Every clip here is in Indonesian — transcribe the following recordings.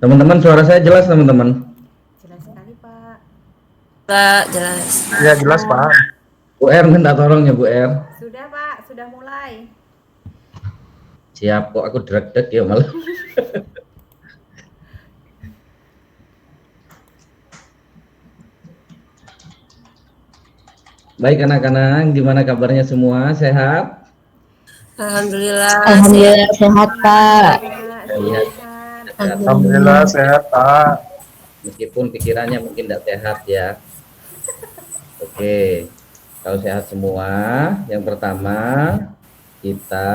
Teman-teman, suara saya jelas teman-teman? Jelas sekali, Pak. Pak, jelas. Iya jelas Pak. Bu R minta tolong ya Bu R. Sudah, Pak, sudah mulai. Siap kok, aku dreg-deg ya malah. Baik anak-anak, gimana kabarnya semua? Sehat? Alhamdulillah. Alhamdulillah sehat Pak. Pak, Iya. sehat. Alhamdulillah sehat Pak. Meskipun pikirannya mungkin tidak sehat ya. Oke, kalau sehat semua, yang pertama kita,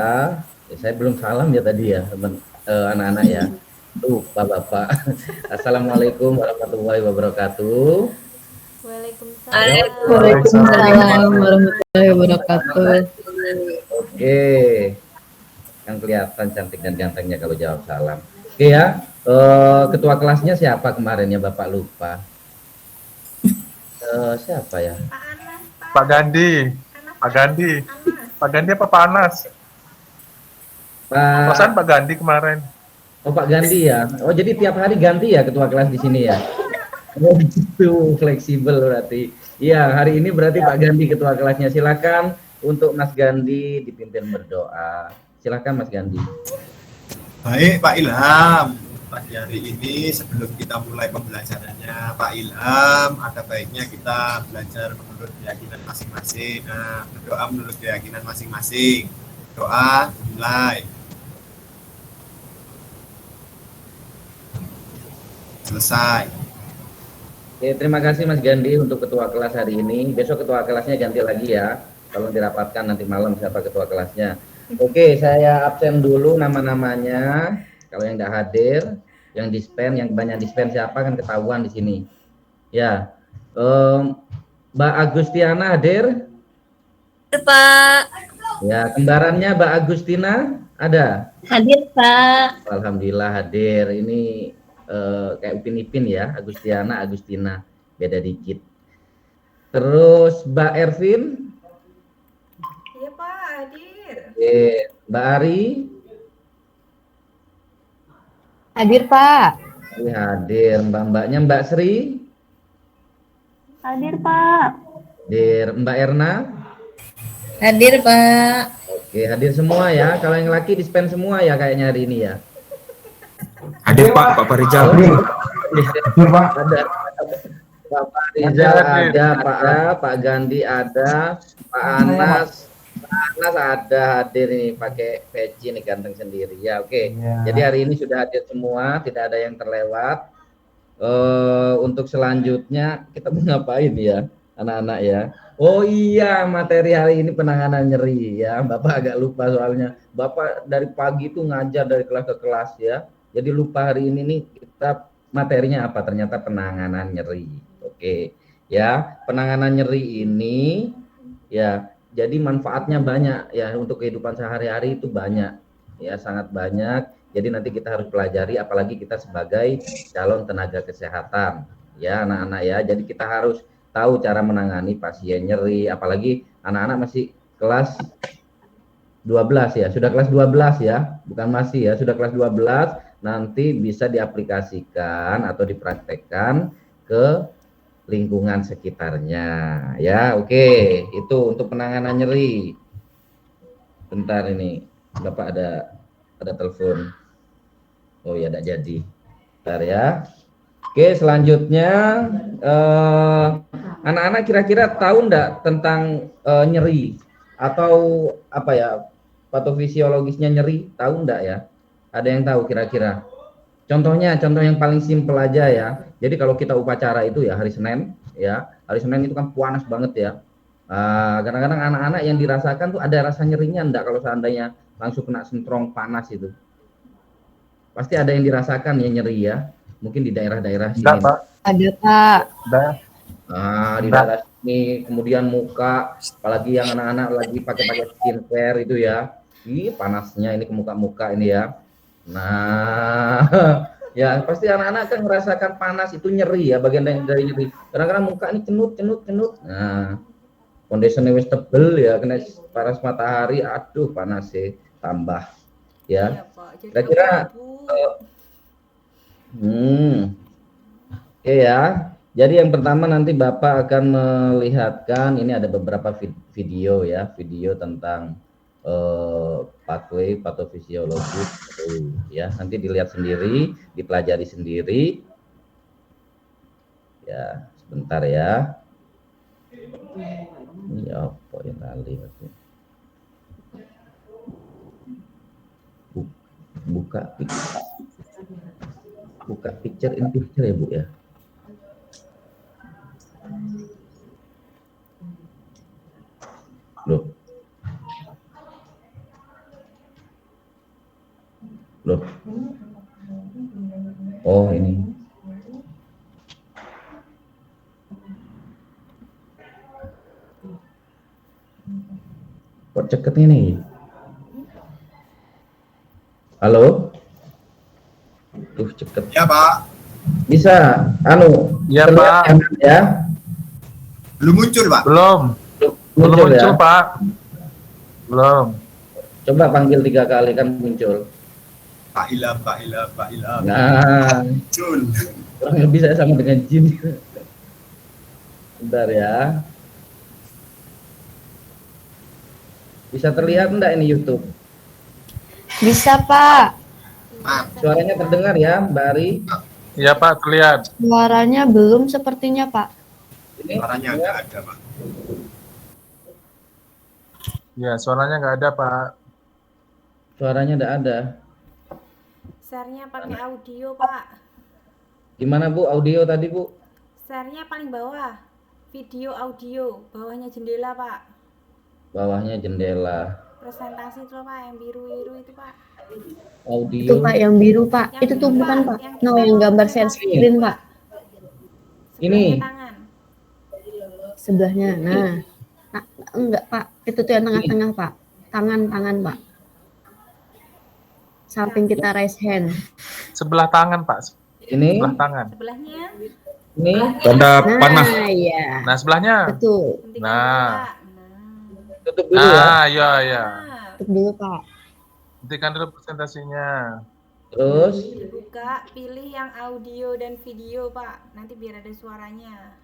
saya belum salam ya tadi ya teman anak-anak ya. Lupa Bapak. Assalamualaikum warahmatullahi wabarakatuh. Waalaikumsalam. Waalaikumsalam warahmatullahi wabarakatuh. Oke, yang kelihatan cantik dan gantengnya kalau jawab salam. Oke ya, ketua kelasnya siapa kemarin ya Bapak lupa. Siapa ya? Pak Anas, Pak. Pak Gandhi. Anas, Pak Gandhi. Anas. Pak Gandhi apa Pak Anas? Perasaan Pak Gandhi kemarin. Oh Pak Gandhi ya. Oh jadi tiap hari ganti ya ketua kelas di sini ya. Oh gitu, fleksibel berarti. Iya, hari ini berarti Pak Gandhi ketua kelasnya. Silakan untuk Mas Gandhi dipimpin berdoa. Silakan Mas Gandhi. Baik Pak Ilham, pagi hari ini sebelum kita mulai pembelajarannya Pak Ilham, ada baiknya kita belajar menurut keyakinan masing-masing. Nah, berdoa menurut keyakinan masing-masing. Doa mulai. Selesai. Oke, terima kasih Mas Gandhi untuk ketua kelas hari ini. Besok ketua kelasnya ganti lagi ya. Kalau dirapatkan nanti malam siapa ketua kelasnya. Oke, saya absen dulu nama-namanya. Kalau yang tidak hadir, yang dispen, yang banyak dispen siapa kan ketahuan di sini. Ya, Mbak Agustiana hadir? Hadir, Pak. Ya, kembarannya Mbak Agustina ada? Hadir Pak. Alhamdulillah hadir. Ini kayak Upin-Ipin ya, Agustiana, Agustina, beda dikit. Terus Mbak Ervin? Iya, Pak, hadir. Mbak Ari? Hadir Pak. Hadir. Mbak-mbaknya Mbak Sri? Hadir Pak. Hadir. Mbak Erna? Hadir, Pak. Oke, hadir semua ya. Kalau yang laki dispen semua ya kayaknya hari ini ya. Hadir Pak Rizal. Ada. Pak Rizal ada, Pak Gandhi ada, Pak Anas ada hadir nih pakai peci nih ganteng sendiri ya. Oke. Jadi hari ini sudah hadir semua, tidak ada yang terlewat. Untuk selanjutnya kita mau ngapain ya anak-anak ya? Oh iya, materi hari ini penanganan nyeri ya. Bapak agak lupa soalnya. Bapak dari pagi itu ngajar dari kelas ke kelas ya. Jadi lupa hari ini nih kita materinya apa? Ternyata penanganan nyeri. Oke. Ya, penanganan nyeri ini ya jadi manfaatnya banyak ya untuk kehidupan sehari-hari itu banyak. Ya, sangat banyak. Jadi nanti kita harus pelajari apalagi kita sebagai calon tenaga kesehatan. Ya, anak-anak ya. Jadi kita harus tahu cara menangani pasien nyeri, apalagi anak-anak masih kelas 12 ya, sudah kelas 12 ya, bukan masih ya, sudah kelas 12, nanti bisa diaplikasikan atau dipraktekkan ke lingkungan sekitarnya ya. Oke, itu untuk penanganan nyeri. Bentar ini, Bapak ada telepon. Oh ya, tidak jadi. Bentar ya. Oke, selanjutnya anak-anak kira-kira tahu enggak tentang nyeri atau apa ya, patofisiologisnya nyeri, tahu enggak ya? Ada yang tahu kira-kira? Contoh yang paling simpel aja ya. Jadi kalau kita upacara itu ya hari Senin ya, hari Senin itu kan panas banget ya. Kadang-kadang anak-anak yang dirasakan tuh ada rasa nyerinya enggak kalau seandainya langsung kena sentrong panas itu? Pasti ada yang dirasakan ya nyeri ya. Mungkin di daerah-daerah sini. Enggak, Pak. Ada Pak. Udah. Di daerah sini, kemudian muka, apalagi yang anak-anak lagi pakai skincare itu ya. Ih, panasnya ini ke muka-muka ini ya. Nah, ya pasti anak-anak kan merasakan panas itu nyeri ya, bagian dari nyeri. Kadang-kadang muka ini cenut. Nah, conditionnya wis tebel ya, kena panas matahari, aduh panas sih tambah ya. Iya, Pak. Jadi Kira-kira Oke ya. Jadi yang pertama nanti Bapak akan melihatkan ini ada beberapa video ya, video tentang pathway patofisiologi ya. Nanti dilihat sendiri, dipelajari sendiri. Ya, sebentar ya. Ini apa yang kali buka picture in picture ya Bu ya. Loh. Oh ini. Kok ceket ini? Halo? Tuh ceket. Ya Pak. Bisa, Ya terlihat Pak. ya? Belum muncul Pak. Belum muncul ya? Pak. Belum. Coba panggil 3 kali kan muncul. Pak Ilham, Pak Ilham, Pak Ilham. Nah, Muncul. kurang lebih saya sama dengan jin. Bentar ya. Bisa terlihat enggak ini YouTube? Bisa, Pak. Suaranya terdengar ya, Mbak Ari? Iya Pak, terlihat. Suaranya belum sepertinya, Pak. Ini Suaranya nggak ada Pak. Ya, suaranya nggak ada Pak. suaranya enggak ada. Share-nya pakai audio, Pak. Gimana Bu, audio tadi Bu? Share-nya paling bawah. Video audio, bawahnya jendela, Pak. Bawahnya jendela. Presentasi tuh, Pak, yang biru-biru itu, Pak. Audio. Itu, Pak, yang biru, Pak. Yang Itu tuh biru, bukan, Pak. Pak. Yang No, kita yang mau gambar share presentasi. screen, Pak. Ini. Sebelahnya tangan. Sebelahnya. Nah, enggak, Pak. Itu tuh yang tengah-tengah, Pak. Tangan, Pak. Samping kita raise hand. Sebelah tangan Pak. Ini. Sebelah tangan. Sebelahnya. Ini. Tanda panah. Nah, iya. Nah, sebelahnya. Betul. Hentikan Nah. dulu, Pak. Nah. Tutup dulu ya. Nah, iya, iya. Nah. Tutup dulu, Pak. Hentikan dulu presentasinya. Terus. Buka, pilih yang audio dan video, Pak. Nanti biar ada suaranya.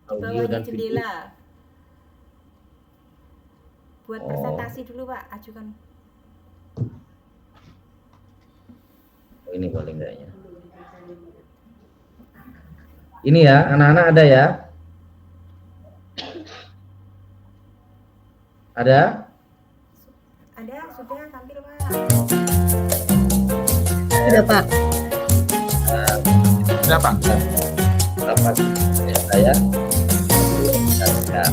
Di Audio bawahnya dan video. jendela. Buat Oh. presentasi dulu, Pak. Ajukan. Oh, ini boleh enggaknya? Ini ya, anak-anak ada ya? Ada? Ada, sudah tampil, Pak. Udah, Pak. Sudah Pak. Apa ya saya? Ya.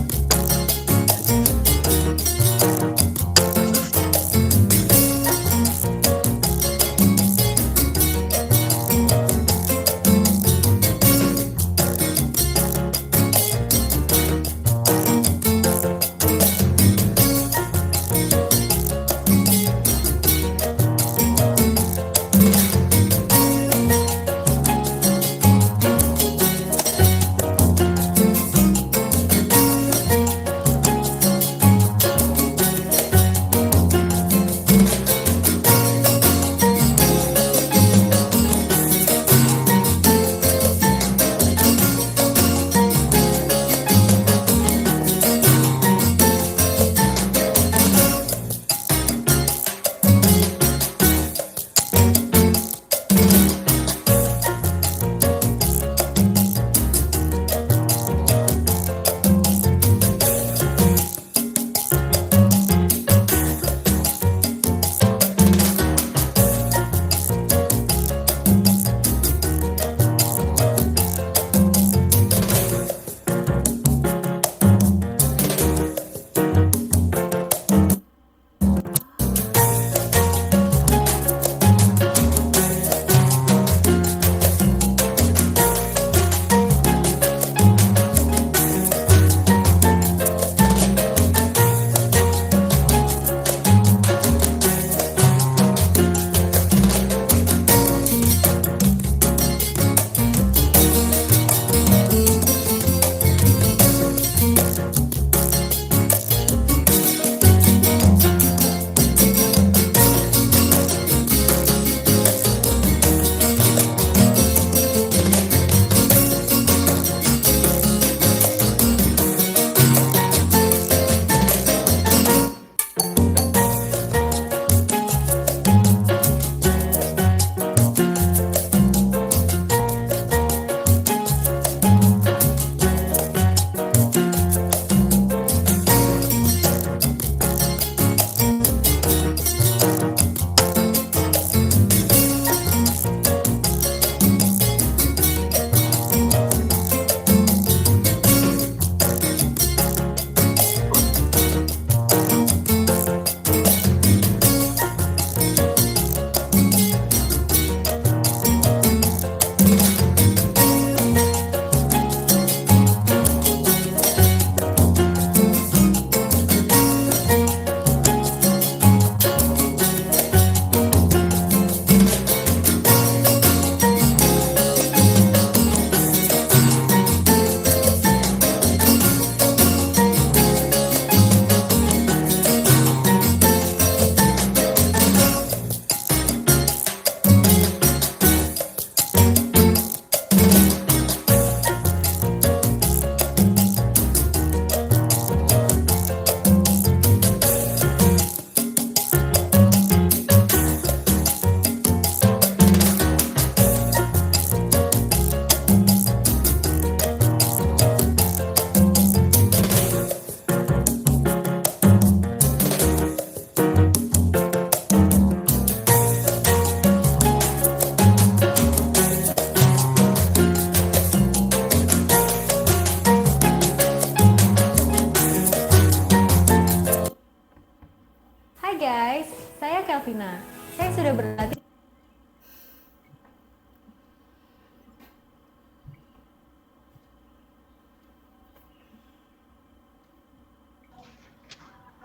saya Kelvina. Saya sudah berlatih.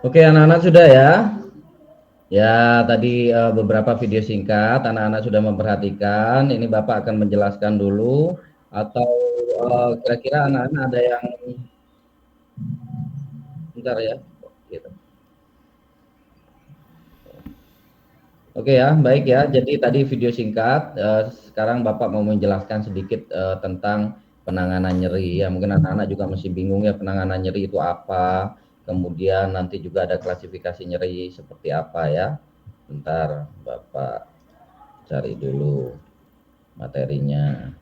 Oke, anak-anak sudah ya. Ya, tadi beberapa video singkat, anak-anak sudah memperhatikan. Ini Bapak akan menjelaskan dulu, atau kira-kira anak-anak ada yang, bentar ya. Gitu. Oke ya, baik ya. Jadi tadi video singkat. Sekarang Bapak mau menjelaskan sedikit tentang penanganan nyeri. Ya, mungkin anak-anak juga masih bingung ya penanganan nyeri itu apa. Kemudian nanti juga ada klasifikasi nyeri seperti apa ya. Bentar, Bapak cari dulu materinya.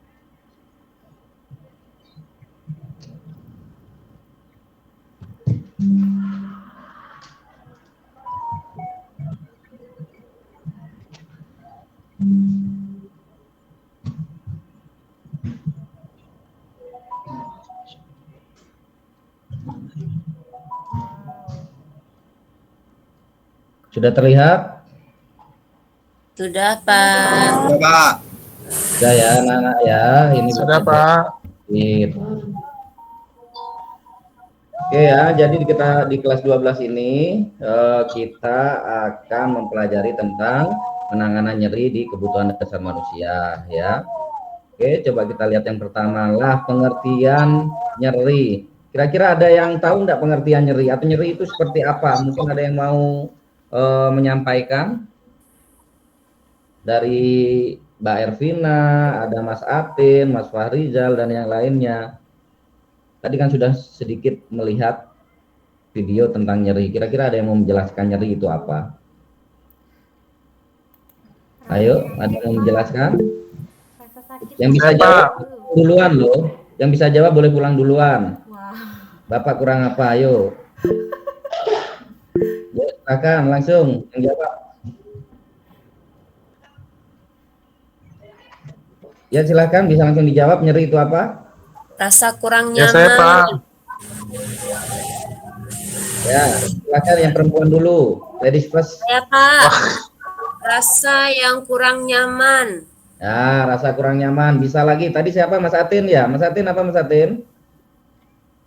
Sudah terlihat? Sudah, Pak. Ya, Pak. Sudah ya, anak-anak ya. Ini Sudah, Pak. Oke ya, jadi kita di kelas 12 ini kita akan mempelajari tentang penanganan nyeri di kebutuhan dasar manusia ya. Oke, coba kita lihat yang pertama lah, pengertian nyeri. Kira-kira ada yang tahu enggak pengertian nyeri atau nyeri itu seperti apa? Mungkin ada yang mau menyampaikan dari Mbak Ervina, ada Mas Atin, Mas Fahrizal, dan yang lainnya. Tadi kan sudah sedikit melihat video tentang nyeri. Kira-kira ada yang mau menjelaskan nyeri itu apa? Ayo, ada yang mau menjelaskan? Rasa sakit. Yang bisa Siapa? jawab duluan loh. Yang bisa jawab boleh pulang duluan. Wah. Bapak kurang apa? Ayo. Ya, silakan langsung yang jawab. Ya silakan, bisa langsung dijawab. Nyeri itu apa? Rasa kurang Ya, saya, Pak. nyaman. Ya, silakan yang perempuan dulu. Ladies first. Saya, Pak. Rasa yang kurang nyaman. Ya, rasa kurang nyaman. Bisa lagi. Tadi siapa? Mas Atin ya? Mas Atin apa Mas Atin?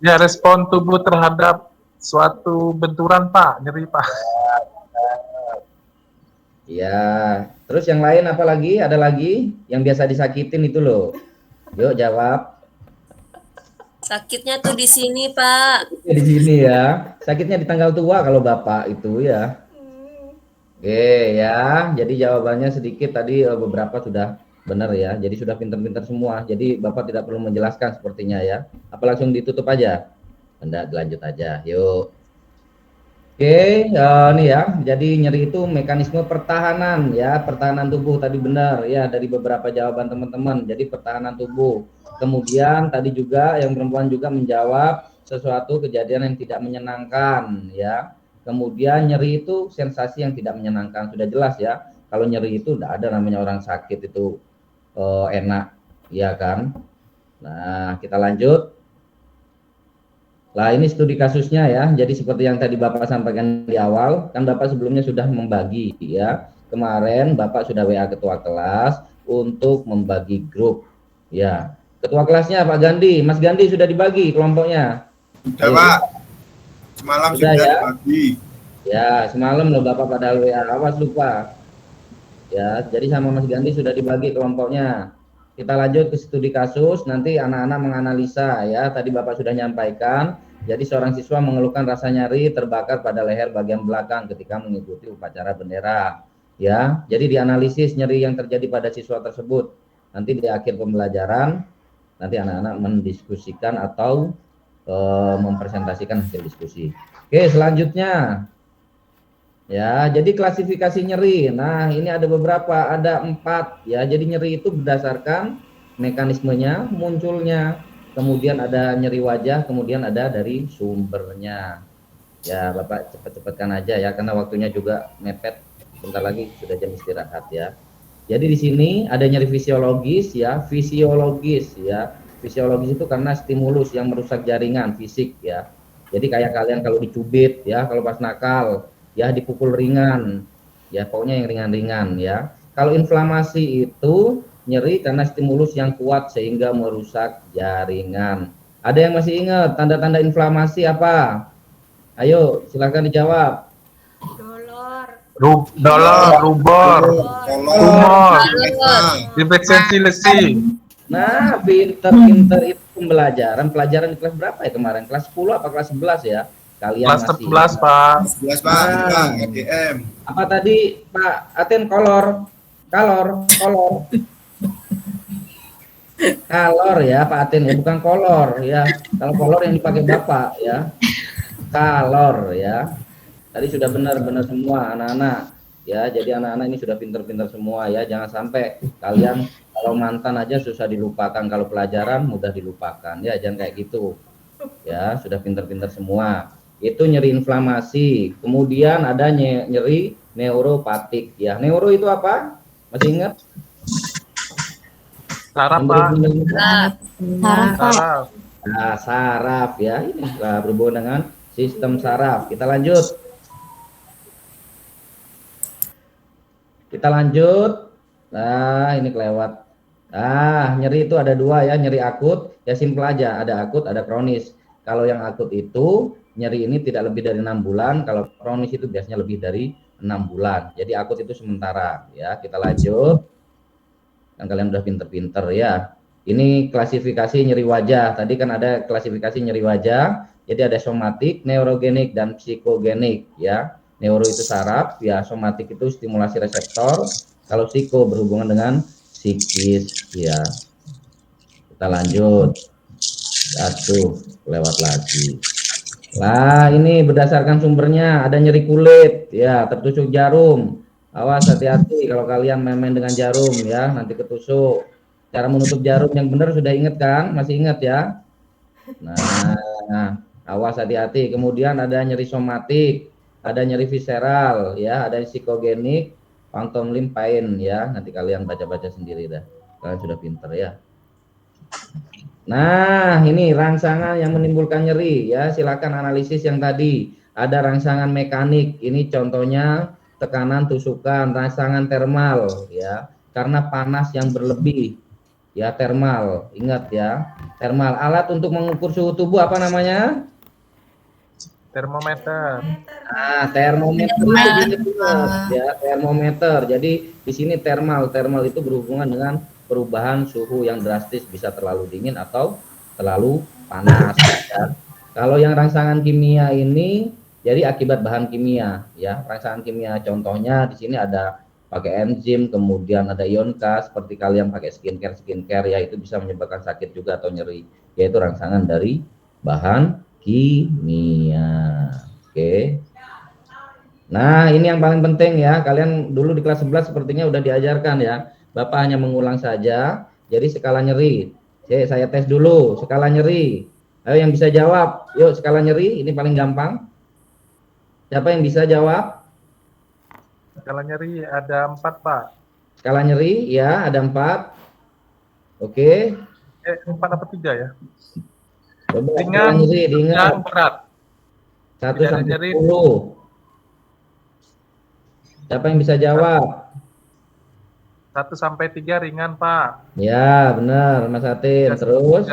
Ya, respon tubuh terhadap suatu benturan, Pak. Nyeri, Pak. Ya. Terus yang lain apa lagi? Ada lagi yang biasa disakitin itu loh. Yuk jawab. Sakitnya tuh di sini, Pak. Di sini ya. Sakitnya di tanggal tua kalau Bapak itu ya. Oke ya. Jadi jawabannya sedikit tadi beberapa sudah benar ya. Jadi sudah pinter-pinter semua. Jadi Bapak tidak perlu menjelaskan sepertinya ya. Apa langsung ditutup aja? Enggak, lanjut aja. Yuk. Oke, nih ya. Jadi nyeri itu mekanisme pertahanan ya, pertahanan tubuh tadi benar ya dari beberapa jawaban teman-teman. Jadi pertahanan tubuh. Kemudian tadi juga yang perempuan juga menjawab sesuatu kejadian yang tidak menyenangkan ya. Kemudian nyeri itu sensasi yang tidak menyenangkan, sudah jelas ya. Kalau nyeri itu tidak ada namanya orang sakit itu enak, ya kan? Nah, kita lanjut. Nah, ini studi kasusnya ya. Jadi seperti yang tadi Bapak sampaikan di awal, kan Bapak sebelumnya sudah membagi ya. Kemarin Bapak sudah WA ketua kelas untuk membagi grup. Ya. Ketua kelasnya Pak Gandhi, Mas Gandhi sudah dibagi kelompoknya. Sudah, Pak. Semalam sudah ya? dibagi. Ya, semalam loh Bapak pada WA, awas lupa. Ya, jadi sama Mas Gandhi sudah dibagi kelompoknya. Kita lanjut ke studi kasus, nanti anak-anak menganalisa ya. Tadi Bapak sudah nyampaikan, jadi seorang siswa mengeluhkan rasa nyeri terbakar pada leher bagian belakang ketika mengikuti upacara bendera. Ya, jadi dianalisis nyeri yang terjadi pada siswa tersebut. Nanti di akhir pembelajaran, nanti anak-anak mendiskusikan atau mempresentasikan hasil diskusi. Oke, selanjutnya. Ya, jadi klasifikasi nyeri. Nah, ini ada beberapa, ada 4 ya. Jadi nyeri itu berdasarkan mekanismenya, munculnya, kemudian ada nyeri wajah, kemudian ada dari sumbernya. Ya, Bapak cepat-cepatkan aja ya, karena waktunya juga mepet. Bentar lagi sudah jam istirahat ya. Jadi di sini ada nyeri fisiologis ya, fisiologis ya. Fisiologis itu karena stimulus yang merusak jaringan fisik ya. Jadi kayak kalian kalau dicubit ya, kalau pas nakal ya, dipukul ringan ya pokoknya yang ringan-ringan ya. Kalau inflamasi itu nyeri karena stimulus yang kuat sehingga merusak jaringan. Ada yang masih ingat tanda-tanda inflamasi apa? Ayo silakan dijawab. Dolor. Dolor, rubor, tumor, infeksi lesi. Nah, pinter-pinter itu pelajaran di kelas berapa ya kemarin? Kelas 10 apa kelas 11 ya? Kalian Kelas masih 11, Pak. 11 Pak, hilang RDM. apa tadi Pak Aten kolor kalor ya Pak Aten ya, bukan kolor ya. Kalau kolor yang dipakai Bapak ya, kalor ya. Tadi sudah benar-benar semua anak-anak ya. Jadi anak-anak ini sudah pinter-pinter semua ya. Jangan sampai kalian kalau mantan aja susah dilupakan, kalau pelajaran mudah dilupakan ya. Jangan kayak gitu ya. Sudah pinter-pinter semua. Itu nyeri inflamasi. Kemudian ada nyeri neuropatik ya. Neuro itu apa? Masih ingat? Saraf, Yang Pak. berhubungan dengan- Saraf, Pak. Saraf. Nah, saraf ya. Ini berhubungan dengan sistem saraf. Kita lanjut. Nah, ini kelewat. Nyeri itu ada dua ya, nyeri akut, ya simpel aja, ada akut, ada kronis. Kalau yang akut itu, nyeri ini tidak lebih dari 6 bulan, kalau kronis itu biasanya lebih dari 6 bulan. Jadi akut itu sementara ya. Kita lanjut. Kan kalian udah pinter-pinter ya. Ini klasifikasi nyeri wajah. Tadi kan ada klasifikasi nyeri wajah. Jadi ada somatik, neurogenik, dan psikogenik ya. Neuro itu saraf, ya somatik itu stimulasi reseptor. Kalau psiko berhubungan dengan psikis ya. Kita lanjut. Lewat lagi. Lah ini berdasarkan sumbernya, ada nyeri kulit ya, tertusuk jarum. Awas hati-hati kalau kalian main-main dengan jarum ya, nanti ketusuk. Cara menutup jarum yang benar sudah ingat kan? Masih ingat ya? Nah, awas hati-hati. Kemudian ada nyeri somatik, ada nyeri visceral ya, ada psikogenik, phantom limb pain ya. Nanti kalian baca-baca sendiri dah. Kalian sudah pinter ya. Nah, ini rangsangan yang menimbulkan nyeri ya. Silakan analisis yang tadi. Ada rangsangan mekanik. Ini contohnya tekanan tusukan, rangsangan termal ya. Karena panas yang berlebih. Ya, termal. Ingat ya. Termal, alat untuk mengukur suhu tubuh apa namanya? Termometer. Termometer ya, termometer. Jadi di sini termal itu berhubungan dengan perubahan suhu yang drastis, bisa terlalu dingin atau terlalu panas ya. Kalau yang rangsangan kimia ini jadi akibat bahan kimia ya. Rangsangan kimia contohnya di sini ada pakai enzim, kemudian ada ion K, seperti kalian pakai skincare ya, itu bisa menyebabkan sakit juga atau nyeri, yaitu rangsangan dari bahan kimia. Oke. Nah, ini yang paling penting ya. Kalian dulu di kelas 11 sepertinya udah diajarkan ya. Bapak hanya mengulang saja. Jadi skala nyeri. Saya tes dulu skala nyeri. Ayo yang bisa jawab. Yuk skala nyeri, ini paling gampang. Siapa yang bisa jawab? Skala nyeri ada 4, Pak. Skala nyeri ya, ada 4. Oke. 4 apa 3 ya? Coba skala Ringan, nyeri diingat. dan berat. 1 Tidak ada sampai nyeri. 10. Siapa yang bisa jawab? 1 sampai 3 ringan, Pak. Ya, benar, Mas Atin. Terus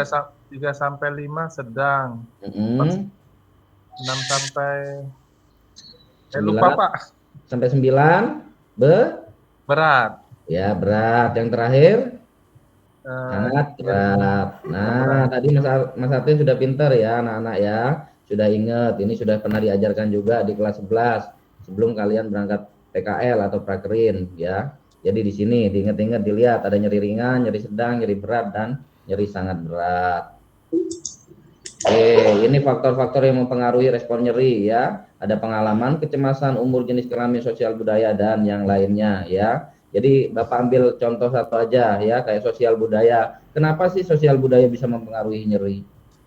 3 sampai 5 sedang. 6 sampai lupa, Pak. Sampai 9 Berat. ya, berat. Yang terakhir sangat Iya. berat. Nah, tadi Mas Atin sudah pintar ya, anak-anak ya. Sudah ingat, ini sudah pernah diajarkan juga di kelas 11 sebelum kalian berangkat PKL atau prakerin ya. Jadi di sini diingat-ingat, dilihat ada nyeri ringan, nyeri sedang, nyeri berat, dan nyeri sangat berat. Oke, ini faktor-faktor yang mempengaruhi respon nyeri ya. Ada pengalaman, kecemasan, umur, jenis kelamin, sosial budaya, dan yang lainnya ya. Jadi Bapak ambil contoh satu aja ya, kayak sosial budaya. Kenapa sih sosial budaya bisa mempengaruhi nyeri?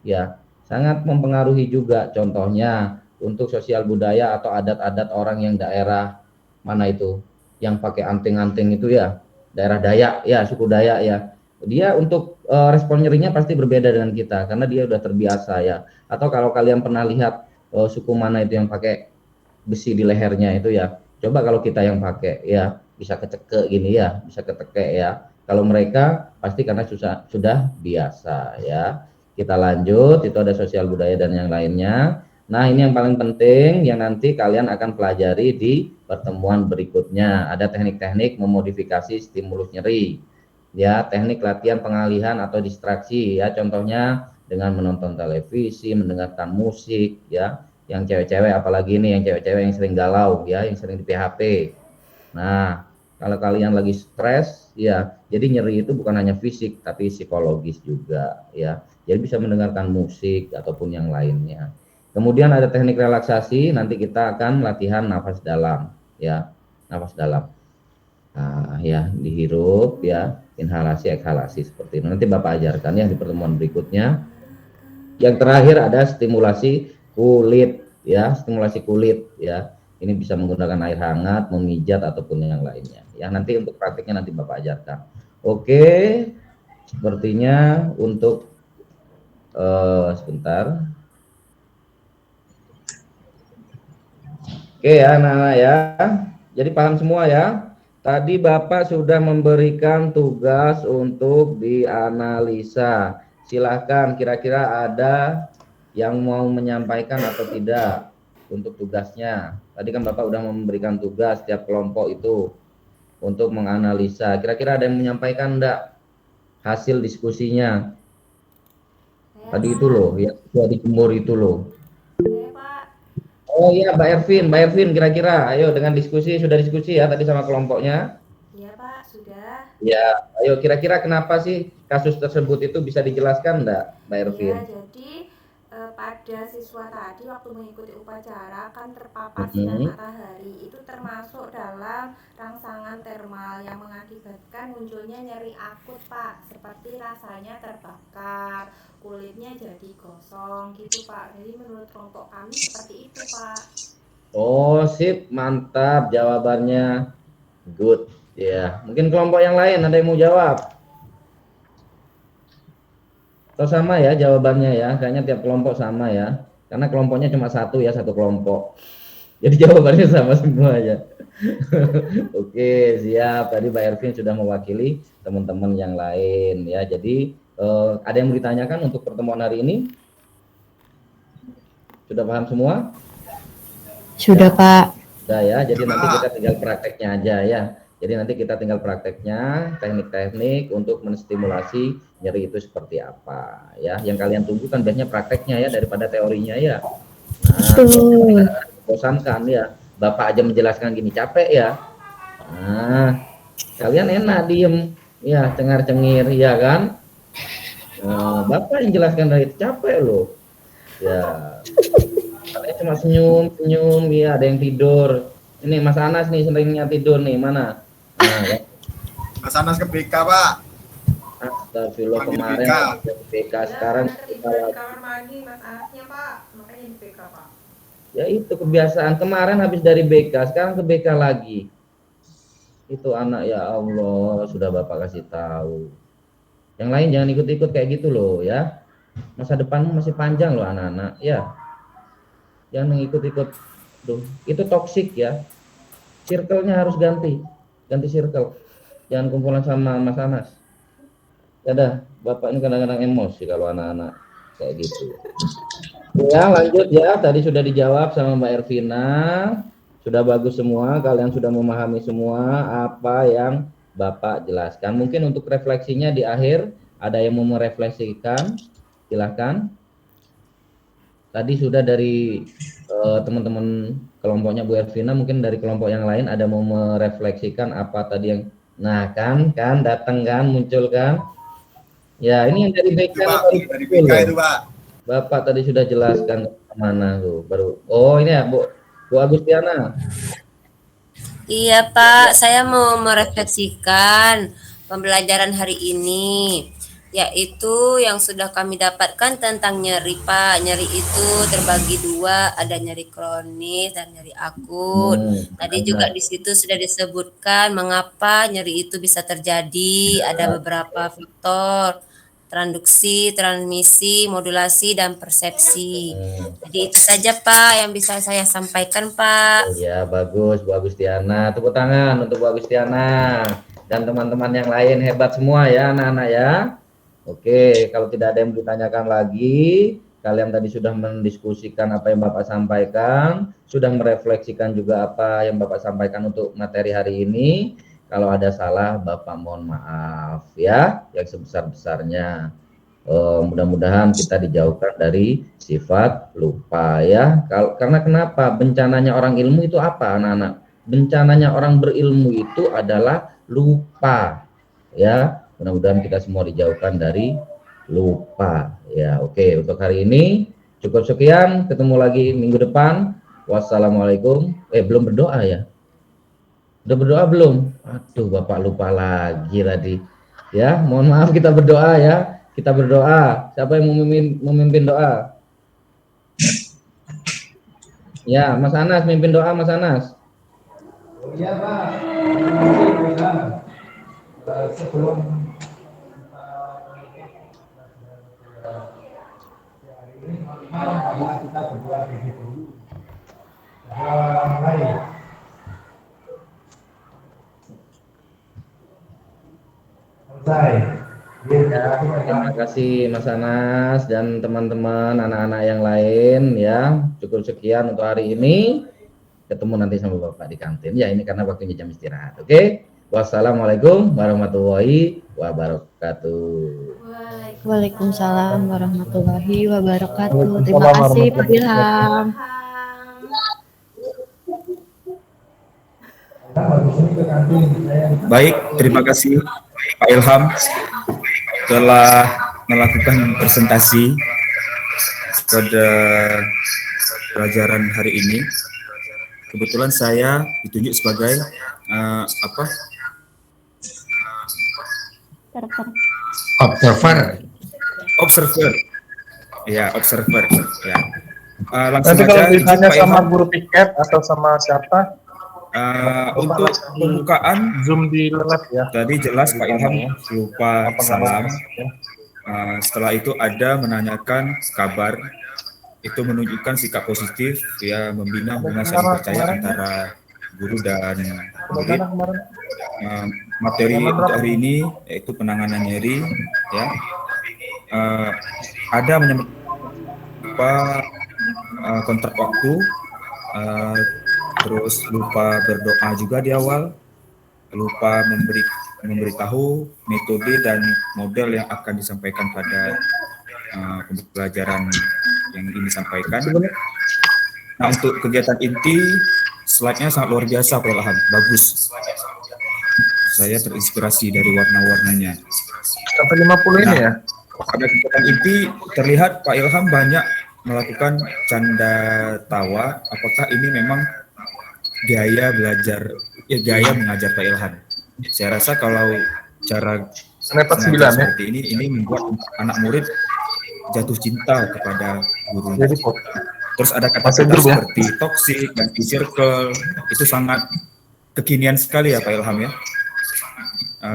Ya, sangat mempengaruhi juga. Contohnya untuk sosial budaya atau adat-adat orang yang daerah mana itu yang pakai anting-anting itu ya, daerah Dayak ya, suku Dayak ya. Dia untuk respon nyerinya pasti berbeda dengan kita karena dia udah terbiasa ya. Atau kalau kalian pernah lihat suku mana itu yang pakai besi di lehernya itu ya, Coba kalau kita yang pakai ya bisa keceke gini ya, bisa keteke ya. Kalau mereka pasti karena sudah biasa ya. Kita lanjut, itu ada sosial budaya dan yang lainnya. Nah, ini yang paling penting yang nanti kalian akan pelajari di pertemuan berikutnya. Ada teknik-teknik memodifikasi stimulus nyeri. Ya, teknik latihan pengalihan atau distraksi ya. Contohnya dengan menonton televisi, mendengarkan musik ya. Yang cewek-cewek apalagi nih yang cewek-cewek yang sering galau ya, yang sering di PHP. Nah, kalau kalian lagi stres ya, jadi nyeri itu bukan hanya fisik tapi psikologis juga ya. Jadi bisa mendengarkan musik ataupun yang lainnya. Kemudian ada teknik relaksasi, nanti kita akan latihan nafas dalam ya. Nafas dalam. Nah, ya dihirup ya, inhalasi ekhalasi seperti itu. Nanti Bapak ajarkan ya di pertemuan berikutnya. Yang terakhir ada stimulasi kulit ya, stimulasi kulit ya. Ini bisa menggunakan air hangat, memijat ataupun yang lainnya. Ya, nanti untuk praktiknya nanti Bapak ajarkan. Oke, sepertinya untuk sebentar. Oke ya, anak-anak ya. Jadi paham semua ya. Tadi Bapak sudah memberikan tugas untuk dianalisa. Silahkan, kira-kira ada yang mau menyampaikan atau tidak untuk tugasnya. Tadi kan Bapak sudah memberikan tugas setiap kelompok itu untuk menganalisa. Kira-kira ada yang menyampaikan enggak hasil diskusinya? Tadi itu loh, yang sudah dijemur itu loh. Oh iya, Mbak Ervin kira-kira, ayo dengan diskusi, sudah diskusi ya tadi sama kelompoknya? Iya Pak, sudah. Ya, ayo kira-kira kenapa sih kasus tersebut itu bisa dijelaskan enggak, Mbak Ervin? Ya, jadi pada siswa tadi waktu mengikuti upacara kan terpapar sinar matahari, itu termasuk dalam rangsangan termal yang mengakibatkan munculnya nyeri akut Pak, seperti rasanya terbakar, kulitnya jadi gosong gitu Pak. Jadi menurut kelompok kami seperti itu Pak. Oh sip, mantap jawabannya, good ya. Mungkin kelompok yang lain ada yang mau jawab? Atau sama ya jawabannya ya, kayaknya tiap kelompok sama ya, karena kelompoknya cuma satu ya, satu kelompok. Jadi jawabannya sama semua ya. Oke, siap. Tadi Mbak Ervin sudah mewakili teman-teman yang lain ya. Jadi ada yang mau ditanyakan untuk pertemuan hari ini? Sudah paham semua? Sudah, Pak. Sudah ya. Jadi nanti kita tinggal prakteknya aja ya. Jadi nanti kita tinggal prakteknya, teknik-teknik untuk menstimulasi nyeri itu seperti apa ya. Yang kalian tunggu kan biasanya prakteknya ya daripada teorinya ya. Nah, bosankan ya. Bapak aja menjelaskan gini capek ya. Nah, kalian enak diem ya, cengar-cengir ya kan. Nah, Bapak yang jelaskan dari capek loh. Ya. Kalian cuma senyum ya, ada yang tidur. Ini Mas Anas nih seringnya tidur nih, mana? Nah, ya. Mas Anas ke BK, Pak. Astagfirullah, kemarin ke BK, sekarang kita di kamar mandi Mas Anasnya Pak, makanya di BK Pak. Ya itu kebiasaan, kemarin habis dari BK, sekarang ke BK lagi. Itu anak, ya Allah, sudah Bapak kasih tahu. Yang lain jangan ikut-ikut kayak gitu loh ya. Masa depanmu masih panjang loh anak-anak ya. Jangan ikut-ikut. Duh, itu toksik ya. Circle-nya harus ganti circle. Jangan kumpulan sama Mas Anas. Ya dah, Bapak ini kadang-kadang emosi kalau anak-anak kayak gitu. Ya, lanjut ya. Tadi sudah dijawab sama Mbak Ervina. Sudah bagus semua. Kalian sudah memahami semua apa yang Bapak jelaskan. Mungkin untuk refleksinya di akhir ada yang mau merefleksikan. Silahkan. Tadi sudah dari teman-teman kelompoknya Bu Ervina, mungkin dari kelompok yang lain ada mau merefleksikan apa tadi yang, nah kan datang kan, muncul kan. Ya ini yang dari BK dari BK itu Pak. Bapak tadi sudah jelaskan kemana tuh baru. Oh ini ya Bu Agustiana. Iya Pak, saya mau merefleksikan pembelajaran hari ini, yaitu yang sudah kami dapatkan tentang nyeri Pak. Nyeri itu terbagi dua, ada nyeri kronis dan nyeri akut. Tadi juga di situ sudah disebutkan mengapa nyeri itu bisa terjadi, ada beberapa faktor. transduksi, transmisi, modulasi, dan persepsi. Jadi itu saja Pak yang bisa saya sampaikan Pak. Ya, bagus Bu Agustiana. Tepuk tangan untuk Bu Agustiana dan teman-teman yang lain, hebat semua ya anak-anak ya. Oke, kalau tidak ada yang ditanyakan lagi, kalian tadi sudah mendiskusikan apa yang Bapak sampaikan, sudah merefleksikan juga apa yang Bapak sampaikan untuk materi hari ini. Kalau ada salah, Bapak mohon maaf ya, yang sebesar-besarnya. Mudah-mudahan kita dijauhkan dari sifat lupa ya. Karena kenapa? Bencananya orang ilmu itu apa, anak-anak? Bencananya orang berilmu itu adalah lupa ya. Mudah-mudahan kita semua dijauhkan dari lupa ya. Oke, untuk hari ini cukup sekian, ketemu lagi minggu depan. Wassalamualaikum. Belum berdoa ya? Udah berdoa belum? Aduh, Bapak lupa lagi tadi ya. Mohon maaf, kita berdoa ya. Kita berdoa. Siapa yang memimpin doa? Ya, Mas Anas mimpin doa, Mas Anas. Oh iya Pak. Sebelum hari ini, marilah kita berdoa terlebih dahulu. Mulai. Selesai. Ya, terima kasih Mas Anas dan teman-teman anak-anak yang lain ya. Cukup sekian untuk hari ini. Ketemu nanti sama Bapak di kantin ya, ini karena waktunya jam istirahat. Oke. Wassalamualaikum warahmatullahi wabarakatuh. Waalaikumsalam warahmatullahi wabarakatuh. Terima kasih Pak Ilham. Baik, terima kasih Pak Ilham telah melakukan presentasi pada pelajaran hari ini. Kebetulan saya ditunjuk sebagai observer. Ya, observer. Ya. Langsung Nanti kalau aja ditanya Pak sama Ilham. guru piket atau sama siapa, Untuk pembukaan Zoom di lab ya. tadi jelas Pak Ilham lupa Apa salam. namanya? Setelah itu ada menanyakan kabar, itu menunjukkan sikap positif, ya, membina hubungan saling percaya antara guru dan murid. Materi untuk hari ini yaitu penanganan nyeri, ya. Ada menyebabkan kontrak waktu, terus lupa berdoa juga di awal, lupa memberitahu metode dan model yang akan disampaikan pada pembelajaran yang ini disampaikan. Nah, untuk kegiatan inti, slide-nya sangat luar biasa Pak Ilham, bagus. Saya terinspirasi dari warna-warnanya. Sampai 50 ini ya. Pada kegiatan inti terlihat Pak Ilham banyak melakukan canda tawa. Apakah ini memang gaya belajar, gaya mengajar Pak Ilham? Saya rasa kalau cara Semester 9 ya. seperti ini membuat anak murid jatuh cinta kepada guru. Jadi Terus ada Masuk kata-kata grup ya? seperti toxic dan circle, itu sangat kekinian sekali ya Pak Ilham ya.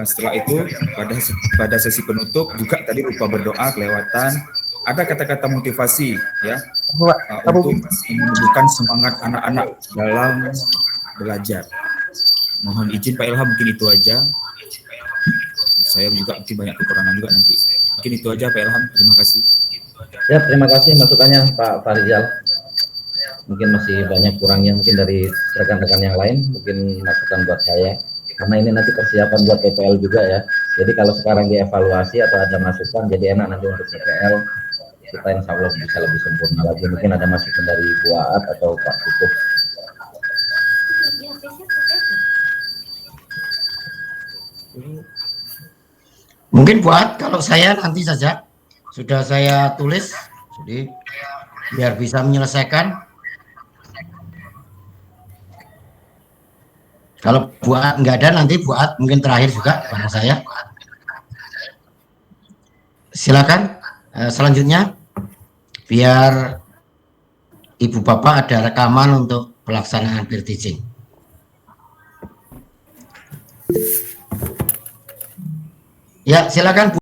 Setelah itu pada sesi penutup juga tadi lupa berdoa kelewatan. Ada kata-kata motivasi ya, untuk menumbuhkan semangat anak-anak dalam belajar. Mohon izin Pak Ilham, mungkin itu aja. Saya juga mungkin banyak kekurangan juga nanti. Mungkin itu aja Pak Ilham, terima kasih. Ya, terima kasih masukannya Pak Farizal. Mungkin masih banyak kurangnya mungkin dari rekan-rekan yang lain, mungkin masukan buat saya. Karena ini nanti persiapan buat PPL juga ya. Jadi kalau sekarang dievaluasi atau ada masukan, jadi enak nanti untuk PPL. Kita insya Allah bisa lebih sempurna lagi. Mungkin ada masukan dari Bu Aat atau Pak Kukuh. Mungkin buat kalau saya nanti saja sudah saya tulis, jadi biar bisa menyelesaikan. Kalau buat nggak ada nanti buat mungkin terakhir juga pada saya. Silakan selanjutnya biar Ibu Bapak ada rekaman untuk pelaksanaan peer teaching. Ya, silakan Bu.